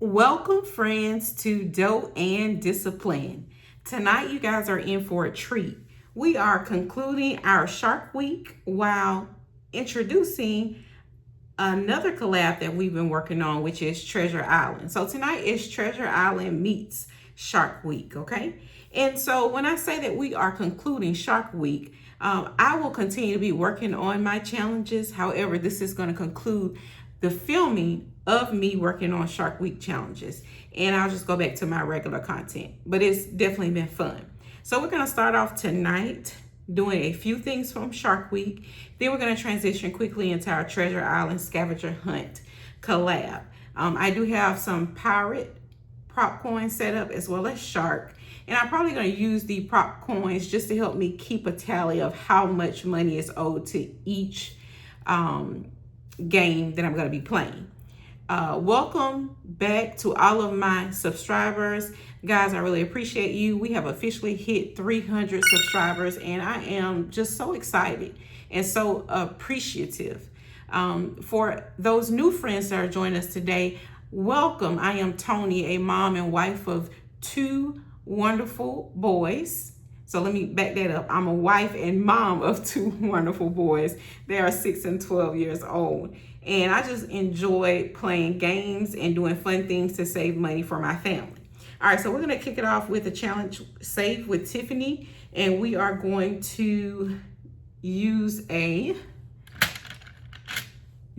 Welcome, friends, to Dough and Discipline. Tonight, you guys are in for a treat. We are concluding our Shark Week while introducing another collab that we've been working on, which is Treasure Island. So tonight is Treasure Island meets Shark Week, okay? And so when I say that we are concluding Shark Week, I will continue to be working on my challenges. However, this is going to conclude the filming of me working on Shark Week challenges. And I'll just go back to my regular content. But it's definitely been fun. So we're going to start off tonight doing a few things from Shark Week. Then we're going to transition quickly into our Treasure Island scavenger hunt collab. I do have some pirate prop coins set up as well as shark. And I'm probably going to use the prop coins just to help me keep a tally of how much money is owed to each game that I'm going to be playing. Welcome back to all of my subscribers. Guys, I really appreciate you. We have officially hit 300 subscribers and I am just so excited and so appreciative. For those new friends that are joining us today, welcome. I am Tony, a mom and wife of two wonderful boys. So let me back that up. I'm a wife and mom of two wonderful boys. They are 6 and 12 years old. And I just enjoy playing games and doing fun things to save money for my family. All right, so we're going to kick it off with a challenge save with Tiffany. And we are going to use a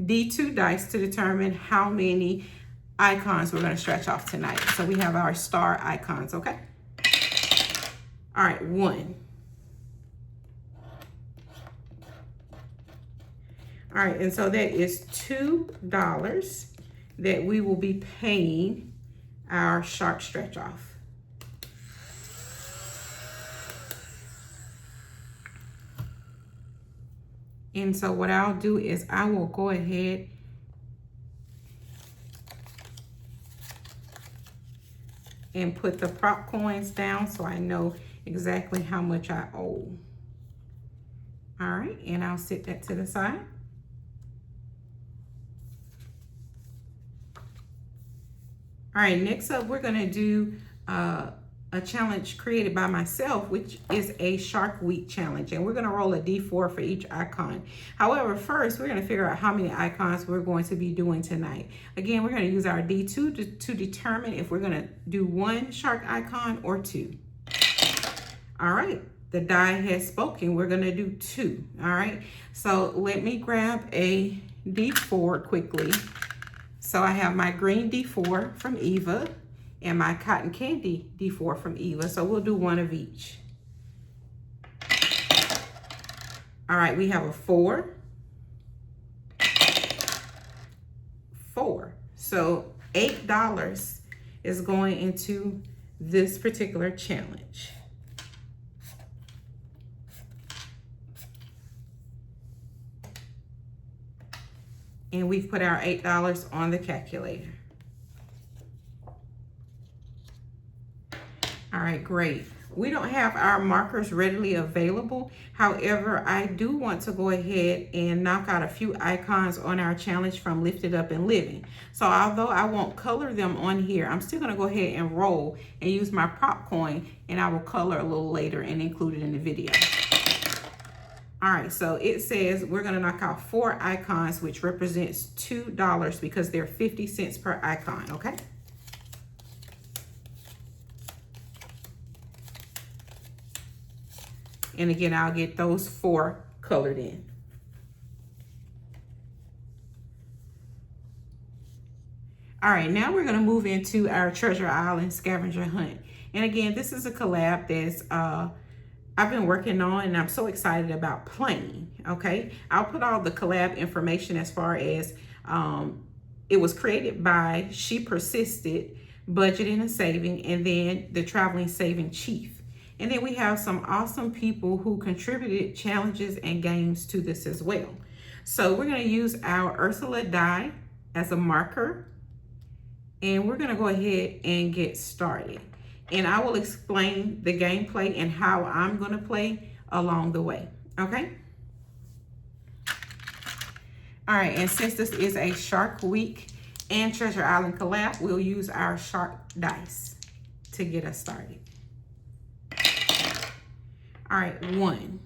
D2 dice to determine how many icons we're going to stretch off tonight. So we have our star icons, okay? All right, 1. All right, and so that is $2 that we will be paying our shark stretch off. And so what I'll do is I will go ahead and put the prop coins down so I know exactly how much I owe. All right, and I'll set that to the side. All right, next up, we're gonna do a challenge created by myself, which is a Shark Week challenge. And we're gonna roll a D4 for each icon. However, first, we're gonna figure out how many icons we're going to be doing tonight. Again, we're gonna use our D2 to determine if we're gonna do 1 shark icon or 2. All right, the die has spoken. We're gonna do 2, all right? So let me grab a D4 quickly. So I have my green D4 from Eva and my cotton candy D4 from Eva. So we'll do 1 of each. All right, we have a 4. 4. So $8 is going into this particular challenge. And we've put our $8 on the calculator. All right, great. We don't have our markers readily available. However, I do want to go ahead and knock out a few icons on our challenge from Lifted Up and Living. So although I won't color them on here, I'm still gonna go ahead and roll and use my prop coin, and I will color a little later and include it in the video. All right, so it says we're gonna knock out 4 icons, which represents $2 because they're 50 cents per icon, okay? And again, I'll get those 4 colored in. All right, now we're gonna move into our Treasure Island scavenger hunt. And again, this is a collab that's I've been working on and I'm so excited about playing, okay? I'll put all the collab information as far as it was created by She Persisted, Budgeting and Saving, and then the Traveling Saving Chief. And then we have some awesome people who contributed challenges and games to this as well. So we're gonna use our Ursula die as a marker, and we're gonna go ahead and get started. And I will explain the gameplay and how I'm gonna play along the way, okay? All right, and since this is a Shark Week and Treasure Island collab, we'll use our shark dice to get us started. All right, 1.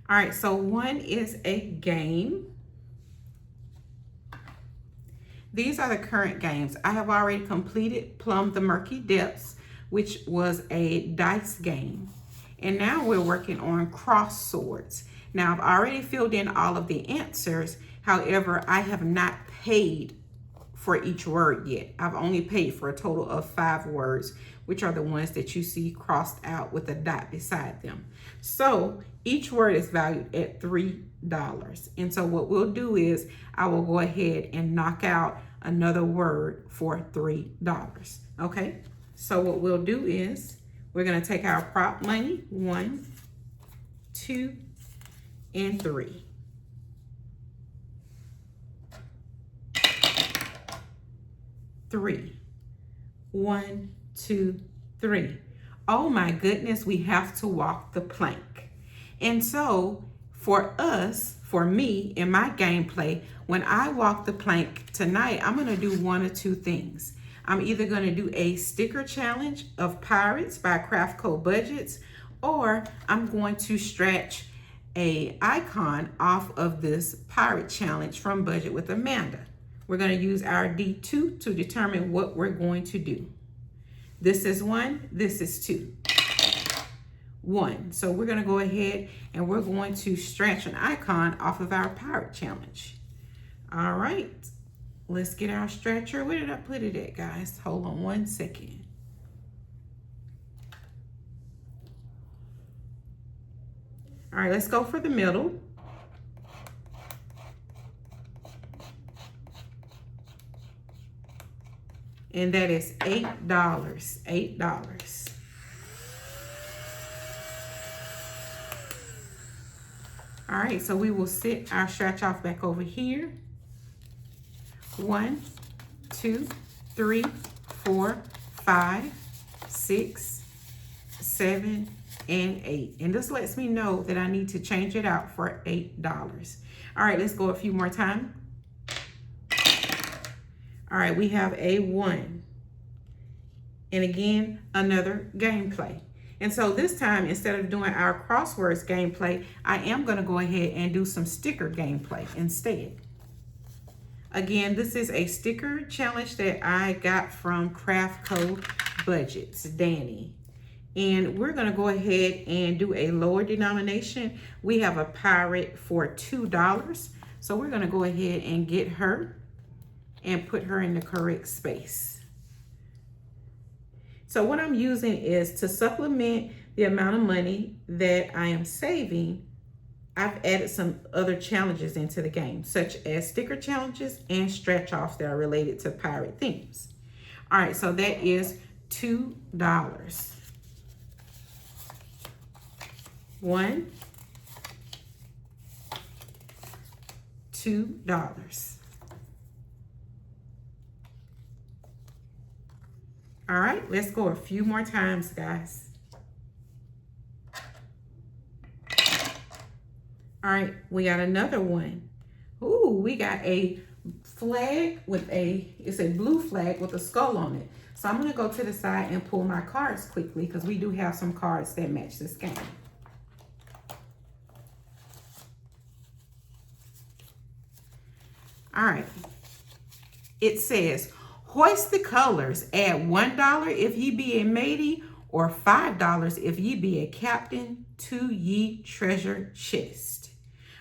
All right, so 1 is a game. These are the current games. I have already completed Plumb the Murky Depths, which was a dice game. And now we're working on cross swords. Now, I've already filled in all of the answers. However, I have not paid for each word yet. I've only paid for a total of 5 words, which are the ones that you see crossed out with a dot beside them. So each word is valued at $3. And so what we'll do is I will go ahead and knock out another word for $3. Okay, so what we'll do is we're going to take our prop money, 1, 2, and 3. Three. 1, 2, 3. Oh my goodness, we have to walk the plank. And so for us, for me in my gameplay, when I walk the plank tonight, I'm going to do one or two things. I'm either going to do a sticker challenge of Pirates by Craft Co Budgets, or I'm going to stretch a icon off of this pirate challenge from Budget with Amanda. We're going to use our D2 to determine what we're going to do. This is 1, this is 2. 1. So we're going to go ahead and we're going to stretch an icon off of our pirate challenge. All right, let's get our stretcher. Where did I put it at, guys? Hold on 1 second. All right, let's go for the middle. And that is $8. $8. All right, so we will sit our stretch off back over here. 1, 2, 3, 4, 5, 6, 7, and 8. And this lets me know that I need to change it out for $8. All right, let's go a few more times. All right, we have a 1. And again, another gameplay. And so this time, instead of doing our crosswords gameplay, I am going to go ahead and do some sticker gameplay instead. Again, this is a sticker challenge that I got from Craft Co Budgets, Danny. And we're going to go ahead and do a lower denomination. We have a pirate for $2. So we're going to go ahead and get her and put her in the correct space. So what I'm using is to supplement the amount of money that I am saving. I've added some other challenges into the game, such as sticker challenges and stretch offs that are related to pirate themes. All right, so that is $2. 1, $2. All right, let's go a few more times, guys. All right, we got another one. Ooh, we got a flag with it's a blue flag with a skull on it. So I'm gonna go to the side and pull my cards quickly because we do have some cards that match this game. All right, it says, hoist the colors, add $1 if ye be a matey, or $5 if ye be a captain to ye treasure chest.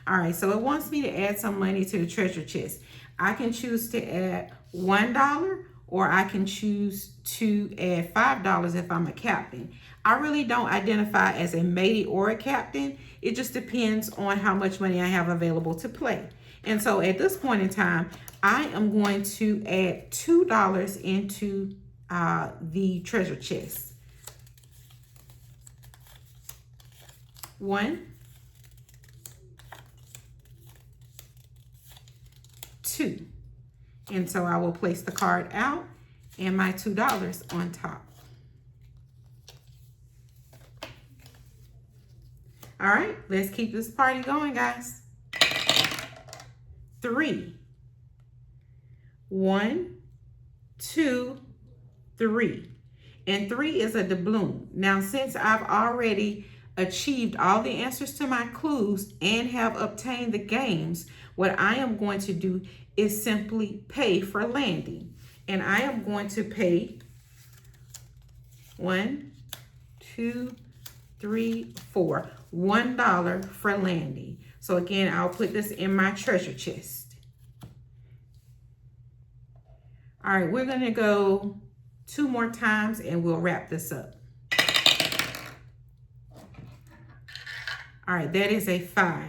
All right, so it wants me to add some money to the treasure chest. I can choose to add $1, or I can choose to add $5 if I'm a captain. I really don't identify as a matey or a captain. It just depends on how much money I have available to play. And so at this point in time, I am going to add $2 into the treasure chest. 1, 2. And so I will place the card out and my $2 on top. All right, let's keep this party going, guys. 3. 1, 2, 3. And 3 is a doubloon. Now, since I've already achieved all the answers to my clues and have obtained the games, what I am going to do is simply pay for landing. And I am going to pay 1, 2, 3, 4. $1 for landing. So again, I'll put this in my treasure chest. All right, we're going to go 2 more times and we'll wrap this up. All right, that is a 5.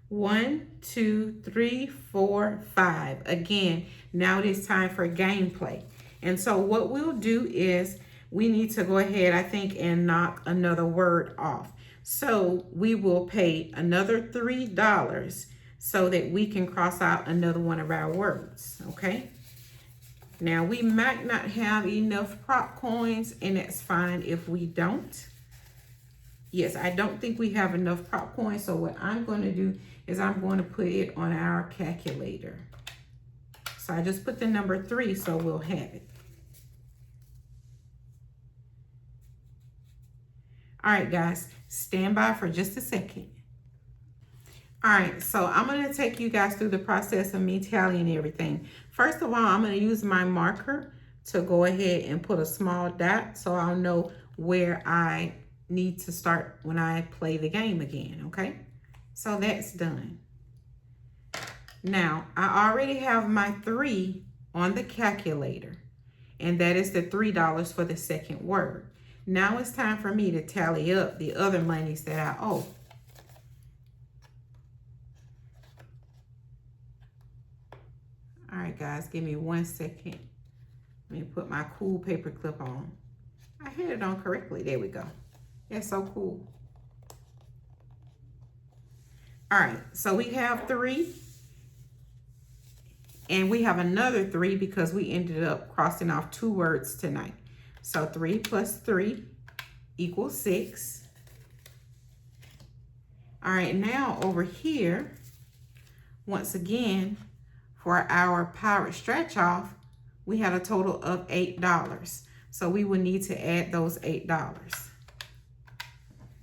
1, 2, 3, 4, 5. Again, now it is time for gameplay. And so what we'll do is we need to go ahead, I think, and knock another word off. So we will pay another $3 so that we can cross out another one of our words, okay? Now, we might not have enough prop coins, and that's fine if we don't. Yes, I don't think we have enough prop coins, so what I'm going to do is I'm going to put it on our calculator. So I just put the number 3, so we'll have it. All right, guys, stand by for just a second. All right, so I'm going to take you guys through the process of me tallying everything. First of all, I'm going to use my marker to go ahead and put a small dot so I'll know where I need to start when I play the game again, okay? So that's done. Now, I already have my 3 on the calculator, and that is the $3 for the second word. Now it's time for me to tally up the other monies that I owe. All right, guys, give me 1 second. Let me put my cool paper clip on. I had it on correctly. There we go. That's so cool. All right, so we have 3. And we have another 3 because we ended up crossing off 2 words tonight. So 3 plus 3 equals 6. All right, now over here, once again, for our pirate stretch off, we had a total of $8. So we will need to add those $8.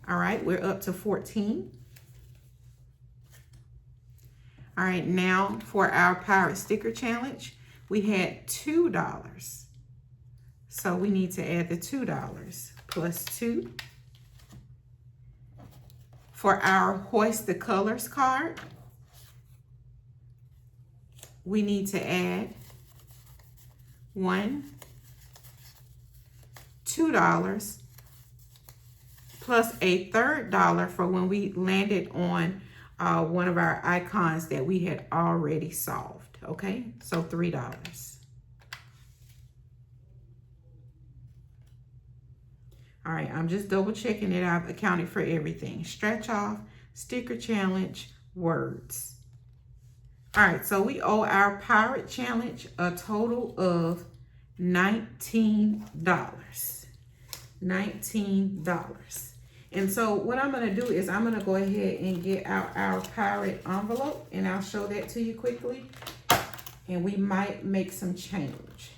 All right, we're up to 14. All right, now for our pirate sticker challenge, we had $2. So we need to add the $2 plus 2. For our hoist the colors card, we need to add $2 plus a third dollar for when we landed on one of our icons that we had already solved, okay? So $3. All right, I'm just double checking that I've accounted for everything. Stretch off, sticker challenge, words. All right, so we owe our pirate challenge a total of $19. $19. And so what I'm going to do is I'm going to go ahead and get out our pirate envelope, and I'll show that to you quickly. And we might make some change.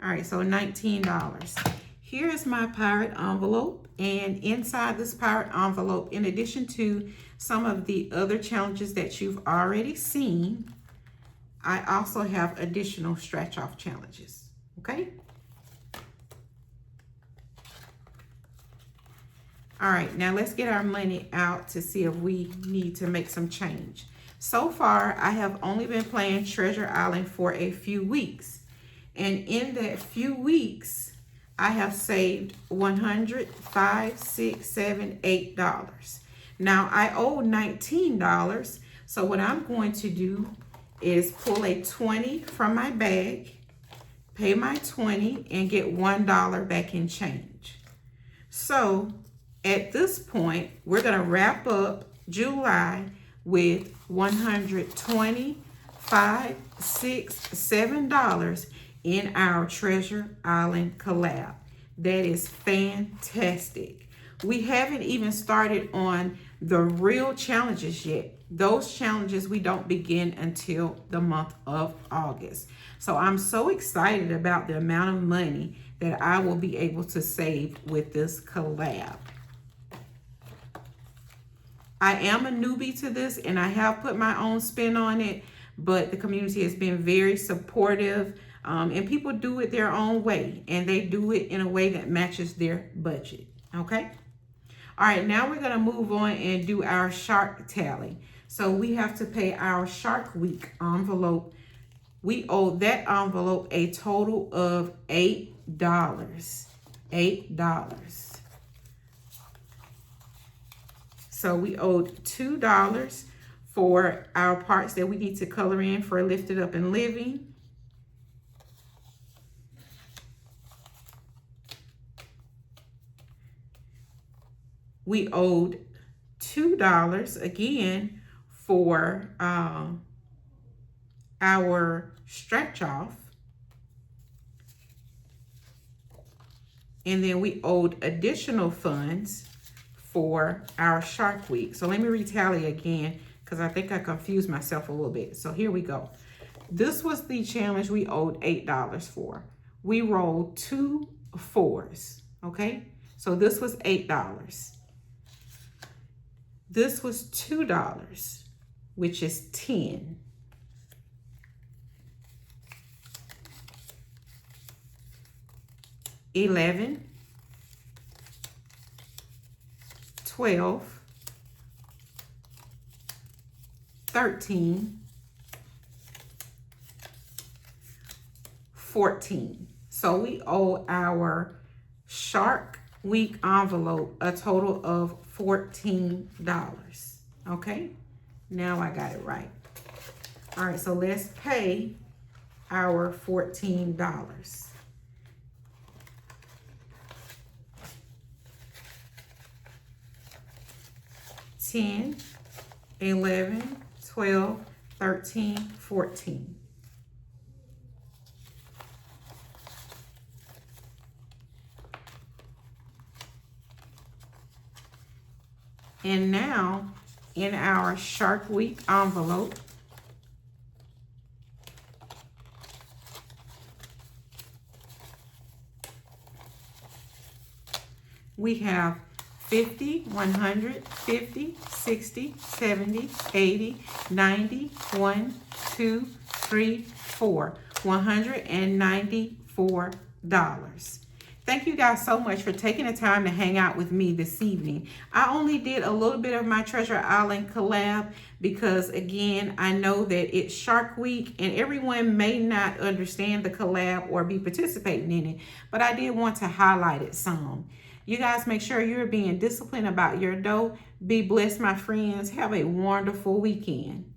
All right, so $19. Here is my pirate envelope, and inside this pirate envelope, in addition to some of the other challenges that you've already seen, I also have additional stretch off challenges, okay? All right, now let's get our money out to see if we need to make some change. So far, I have only been playing Treasure Island for a few weeks. And in that few weeks, I have saved $100, $5, $6, $7, $8. Now, I owe $19. So what I'm going to do is pull a 20 from my bag, pay my 20, and get $1 back in change. So at this point, we're going to wrap up July with $120, $5, $6, $7 in our Treasure Island collab. That is fantastic. We haven't even started on the real challenges yet. Those challenges we don't begin until the month of August. So I'm so excited about the amount of money that I will be able to save with this collab. I am a newbie to this and I have put my own spin on it, but the community has been very supportive, and people do it their own way, and they do it in a way that matches their budget. Okay. All right, now we're going to move on and do our shark tally. So we have to pay our Shark Week envelope. We owe that envelope a total of $8. $8. So we owed $2 for our parts that we need to color in for Lifted Up and Living. We owed $2 again for our stretch off. And then we owed additional funds for our Shark Week. So let me retally again, because I think I confused myself a little bit. So here we go. This was the challenge we owed $8 for. We rolled 2 4s, okay? So this was $8. This was $2, which is 10. $11, $12, $13, $14. So we owe our Shark Week envelope a total of $14. Okay, now I got it right. All right, so let's pay our $14. $10, $11, $12, $13, $14. And now in our Shark Week envelope, we have 50, 100, 50, 60, 70, 80, 90, 1, 2, 3, 4, $194. Thank you guys so much for taking the time to hang out with me this evening. I only did a little bit of my Treasure Island collab because, again, I know that it's Shark Week and everyone may not understand the collab or be participating in it, but I did want to highlight it some. You guys make sure you're being disciplined about your dough. Be blessed, my friends. Have a wonderful weekend.